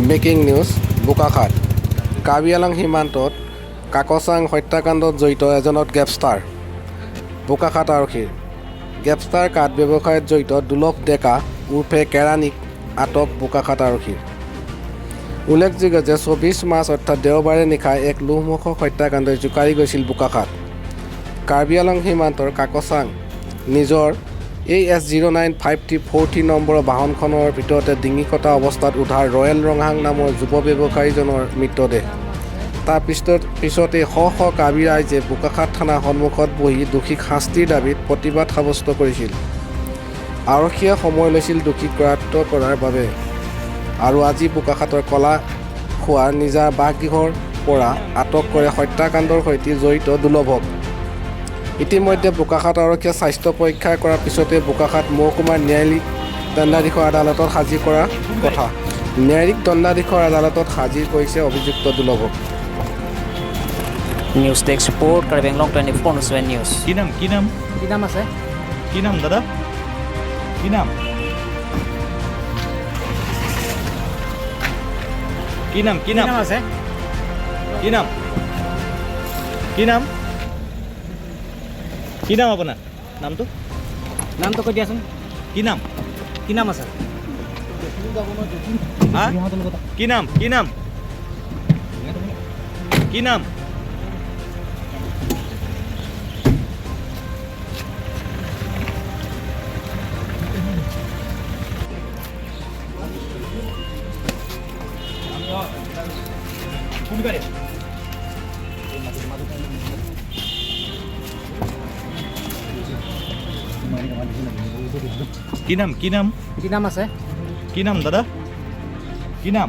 breaking news Bokakhat Karbi Anglong সীমান্তত কাকচাং হত্যাকাণ্ডত জড়িত এজনত গ্ৰেপ্তাৰ বোকাখাত আৰক্ষীৰ গ্ৰেপ্তাৰ কাঠ ব্যৱসায়ত জড়িত দুলভ ডেকা উৰ্ফে কেৰাণীক আটক বোকাখাত আৰক্ষীৰ উল্লেখযোগ্য যে 24 মাৰ্চ অৰ্থাৎ দেওবাৰে নিশা এক লোহমুখক হত্যাকাণ্ডই জোকাৰি গৈছিল বোকাখাত কাৰ্বি আংলং সীমান্তৰ কাকচাং নিজৰ AS095340 নম্বৰৰ বাহনখনৰ ভিতৰতে ডিঙি কটা অৱস্থাত উদ্ধাৰ ৰয়েল ৰংহাং নামৰ যুৱ ব্যৱসায়ীজনৰ মৃতদেহ তাৰ পিছতে শ কাৰ্বি ৰাইজে বোকাখাত থানাৰ সন্মুখত বহি দোষীক শাস্তিৰ দাবীত প্ৰতিবাদ সাব্যস্ত কৰিছিল আৰক্ষীয়ে সময় লৈছিল দোষীক কৰায়ত্ব কৰাৰ বাবে আৰু আজি বোকাখাতৰ কলা খোৱাৰ নিজা বাসগৃহৰ পৰা আটক কৰে হত্যাকাণ্ডৰ সৈতে জড়িত দুলভক ইতিমধ্যে বোকাখাত আৰক্ষীয়ে স্বাস্থ্য পৰীক্ষা কৰাৰ পিছতে বোকাখাত মহকুমাৰ ন্যায়িক দণ্ডাধীশৰ আদালতত হাজিৰ কৰাৰ কথা ন্যায়িক দণ্ডাধীশৰ আদালতত হাজিৰ কৰিছে অভিযুক্ত দুলভক news desk report Karbi Anglong 24/7 news কি নাম আছে কি নাম দাদা কি নাম আছে কি নাম আপোনাৰ নামটো কৈ দিয়াচোন কি নাম আছে কি নাম কি নাম আছে কি নাম দাদা কি নাম